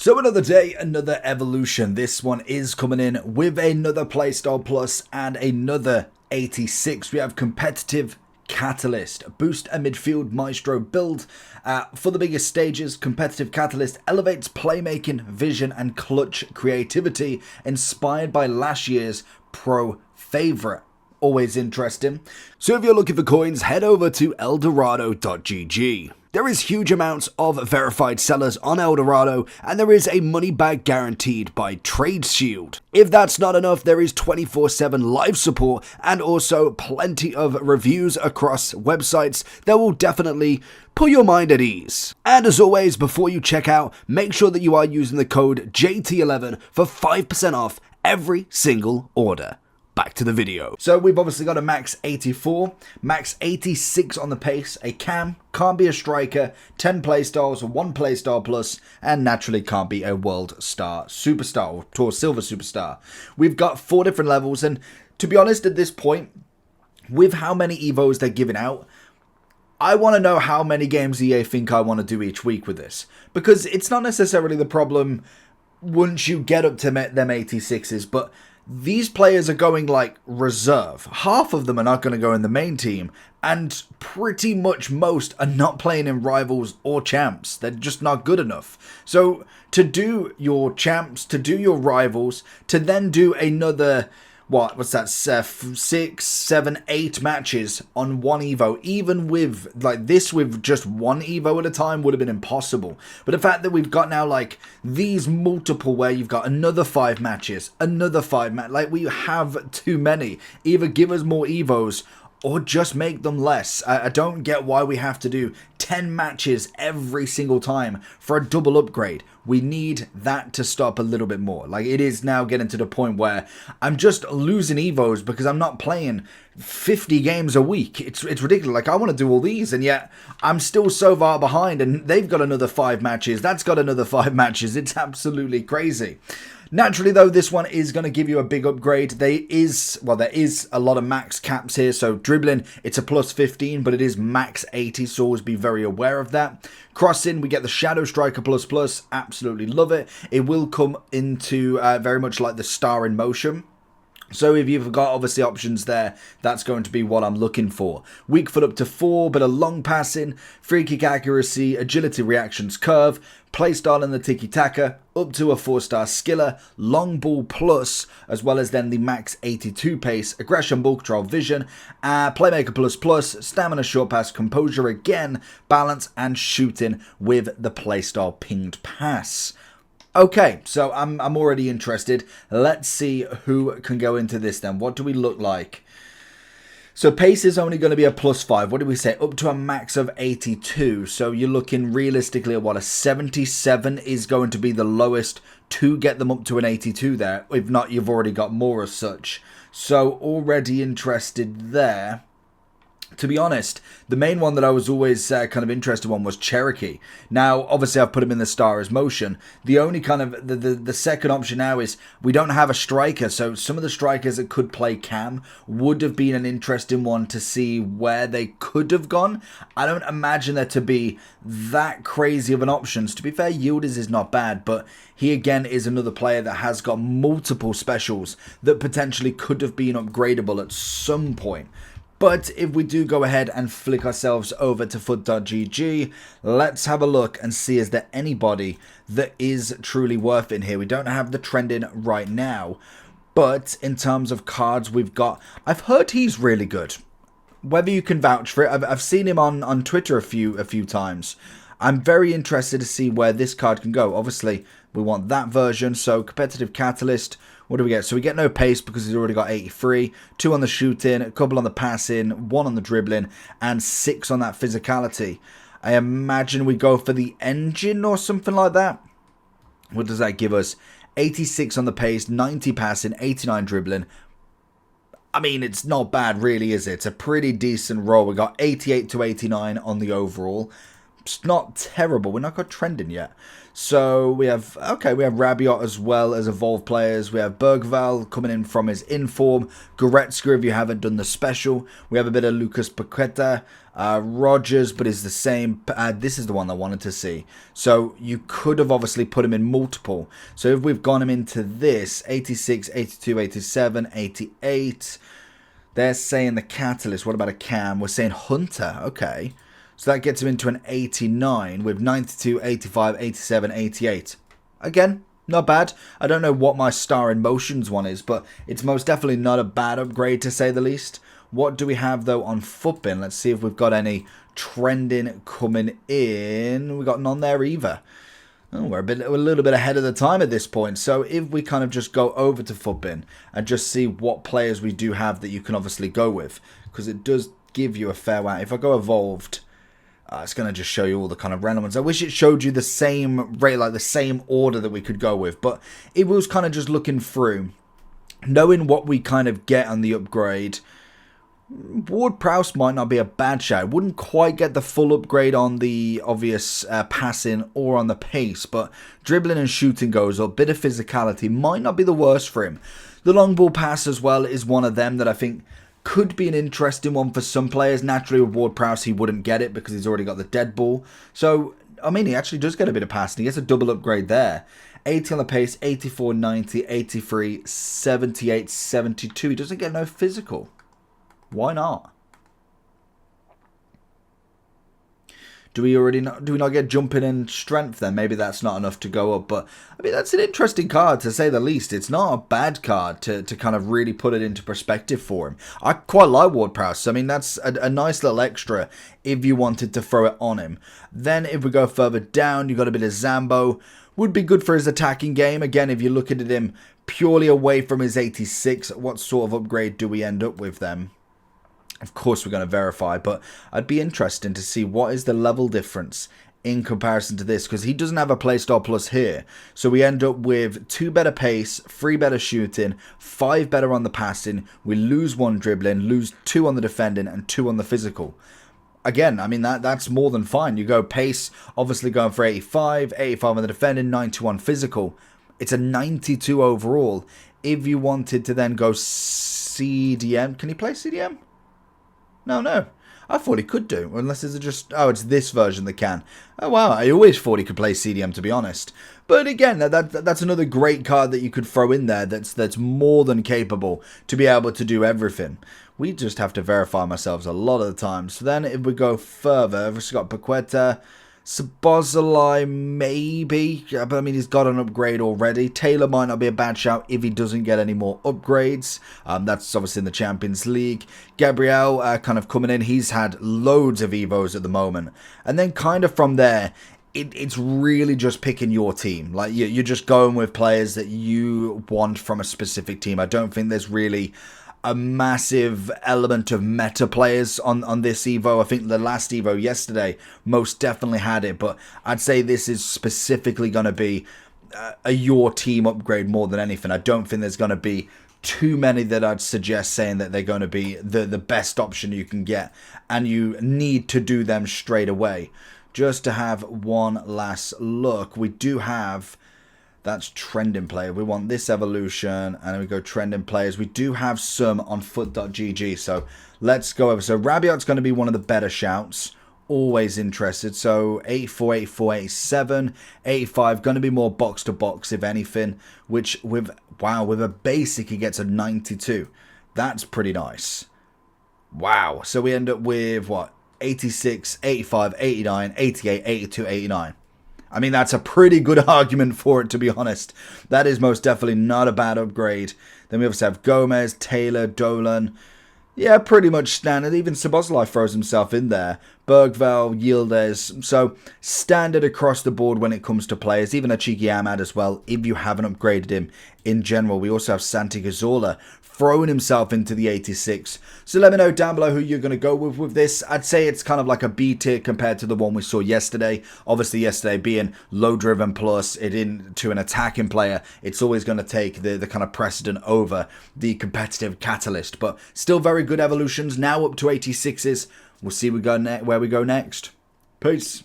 So another day, another evolution. This one is coming in with another Playstyle Plus and another 86. We have Competitive Catalyst, boost a midfield maestro build. For the biggest stages, Competitive Catalyst elevates playmaking, vision and clutch creativity inspired by last year's pro favorite. Always interesting. So if you're looking for coins, head over to Eldorado.gg. There is huge amounts of verified sellers on Eldorado, and there is a money back guaranteed by TradeShield. If that's not enough, there is 24/7 live support and also plenty of reviews across websites that will definitely put your mind at ease. And as always, before you check out, make sure that you are using the code JT11 for 5% off every single order. Back to the video. So we've obviously got a max 84, max 86 on the pace, a cam, can't be a striker, 10 playstyles, 1 playstyle plus, and naturally can't be a world star superstar or tour silver superstar. We've got 4 different levels, and to be honest at this point, with how many Evos they're giving out, I want to know how many games EA think I want to do each week with this. Because it's not necessarily the problem once you get up to them 86s, but these players are going like reserve. Half of them are not going to go in the main team, and pretty much most are not playing in rivals or champs. They're just not good enough. So to do your champs, to do your rivals, to then do another, what's that, 6, 7, 8 matches on one Evo, even with like this, with just one Evo at a time, would have been impossible. But the fact that we've got now like these multiple where you've got another 5 matches, another 5 matches, like we have too many. Either give us more Evos or just make them less. I don't get why we have to do 10 matches every single time for a double upgrade. We need that to stop a little bit more. Like, it is now getting to the point where I'm just losing Evos because I'm not playing 50 games a week. It's ridiculous. Like, I want to do all these, and yet I'm still so far behind, and they've got another 5 matches. That's got another 5 matches. It's absolutely crazy. Naturally, though, this one is going to give you a big upgrade. There is a lot of max caps here. So dribbling, it's a plus 15, but it is max 80, so always be very aware of that. Crossing, we get the Shadow Striker plus plus. Absolutely love it. It will come into very much like the Star in Motion. So if you've got obviously options there, that's going to be what I'm looking for. Weak foot up to 4, but a long passing, free kick accuracy, agility reactions curve, playstyle in the tiki-taka, up to a 4-star skiller, long ball plus, as well as then the max 82 pace, aggression, ball control, vision, playmaker plus plus, stamina, short pass, composure again, balance and shooting with the playstyle pinged pass. Okay, so I'm already interested. Let's see who can go into this then. What do we look like? So pace is only going to be a plus 5. What did we say? Up to a max of 82. So you're looking realistically at what, a 77 is going to be the lowest to get them up to an 82 there. If not, you've already got more as such. So already interested there. To be honest, the main one that I was always kind of interested in was Cherokee. Now, obviously, I've put him in the Star as Motion. The only kind of, the second option now is we don't have a striker. So some of the strikers that could play Cam would have been an interesting one to see where they could have gone. I don't imagine there to be that crazy of an options. To be fair, Yildiz is not bad, but he again is another player that has got multiple specials that potentially could have been upgradable at some point. But if we do go ahead and flick ourselves over to FUT.gg, let's have a look and see is there anybody that is truly worth it in here. We don't have the trending right now, but in terms of cards we've got, I've heard he's really good. Whether you can vouch for it, I've seen him on Twitter a few times. I'm very interested to see where this card can go. Obviously, we want that version, so Competitive Catalyst. What do we get? So we get no pace because he's already got 83, 2 on the shooting, a couple on the passing, 1 on the dribbling, and 6 on that physicality. I imagine we go for the engine or something like that. What does that give us? 86 on the pace, 90 passing, 89 dribbling. I mean, it's not bad really, is it? It's a pretty decent roll. We got 88 to 89 on the overall. It's not terrible. We're not got trending yet. So we have, okay, we have Rabiot as well as evolved players. We have Bergval coming in from his inform. Goretzka, if you haven't done the special. We have a bit of Lucas Paqueta. Rogers, but is the same. This is the one I wanted to see. So you could have obviously put him in multiple. So if we've gone him into this, 86, 82, 87, 88. They're saying the Catalyst. What about a Cam? We're saying Hunter. Okay. So that gets him into an 89 with 92, 85, 87, 88. Again, not bad. I don't know what my Star in Motions one is, but it's most definitely not a bad upgrade to say the least. What do we have though on Futbin? Let's see if we've got any trending coming in. We got none there either. Oh, we're a little bit ahead of the time at this point. So if we kind of just go over to Futbin and just see what players we do have that you can obviously go with, because it does give you a fair whack. If I go evolved, it's going to just show you all the kind of random ones. I wish it showed you the same rate, like the same order that we could go with, but it was kind of just looking through, knowing what we kind of get on the upgrade. Ward-Prowse might not be a bad shot. Wouldn't quite get the full upgrade on the obvious passing or on the pace, but dribbling and shooting goes up. Bit of physicality might not be the worst for him. The long ball pass as well is one of them that I think could be an interesting one for some players. Naturally, with Ward-Prowse, he wouldn't get it because he's already got the dead ball. So, I mean, he actually does get a bit of passing. He gets a double upgrade there. 80 on the pace, 84, 90, 83, 78, 72. He doesn't get no physical. Why not? Do we not get jumping in strength then? Maybe that's not enough to go up. But, I mean, that's an interesting card to say the least. It's not a bad card to kind of really put it into perspective for him. I quite like Ward-Prowse. I mean, that's a nice little extra if you wanted to throw it on him. Then if we go further down, you got a bit of Zambo. Would be good for his attacking game. Again, if you look at him purely away from his 86, what sort of upgrade do we end up with then? Of course, we're going to verify, but I'd be interested to see what is the level difference in comparison to this, because he doesn't have a playstyle plus here. So we end up with 2 better pace, 3 better shooting, 5 better on the passing. We lose 1 dribbling, lose 2 on the defending, and 2 on the physical. Again, I mean, that's more than fine. You go pace, obviously going for 85, 85 on the defending, 91 physical. It's a 92 overall. If you wanted to then go CDM, can he play CDM? No. I thought he could do, unless it's just... Oh, it's this version that can. Oh, wow. I always thought he could play CDM, to be honest. But again, that's another great card that you could throw in there that's more than capable to be able to do everything. We just have to verify ourselves a lot of the time. So then if we go further, we've got Paqueta... Szoboszlai, maybe, but I mean, he's got an upgrade already. Taylor might not be a bad shout if he doesn't get any more upgrades. That's obviously in the Champions League. Gabriel kind of coming in. He's had loads of Evos at the moment. And then kind of from there, it's really just picking your team. Like, you're just going with players that you want from a specific team. I don't think there's really a massive element of meta players on this Evo. I think the last Evo yesterday most definitely had it, but I'd say this is specifically going to be a your team upgrade more than anything. I don't think there's going to be too many that I'd suggest saying that they're going to be the best option you can get, and you need to do them straight away. Just to have one last look, we do have... That's trending player. We want this evolution, and then we go trending players. We do have some on foot.gg, so let's go over. So Rabiot's going to be one of the better shouts. Always interested. So 84, 84, 87, 85. Going to be more box to box, if anything. Which with a basic, he gets a 92. That's pretty nice. Wow. So we end up with what? 86, 85, 89, 88, 82, 89. I mean, that's a pretty good argument for it, to be honest. That is most definitely not a bad upgrade. Then we obviously have Gomez, Taylor, Dolan. Yeah, pretty much standard. Even Szoboszlai throws himself in there. Bergval, Yildiz. So, standard across the board when it comes to players. Even a cheeky Ahmad as well, if you haven't upgraded him in general. We also have Santi Cazorla throwing himself into the 86. So let me know down below who you're going to go with this. I'd say it's kind of like a B tier compared to the one we saw yesterday. Obviously yesterday being low driven plus it into an attacking player, it's always going to take the kind of precedent over the competitive Catalyst. But still very good evolutions, now up to 86s. We'll see where we go next. Peace.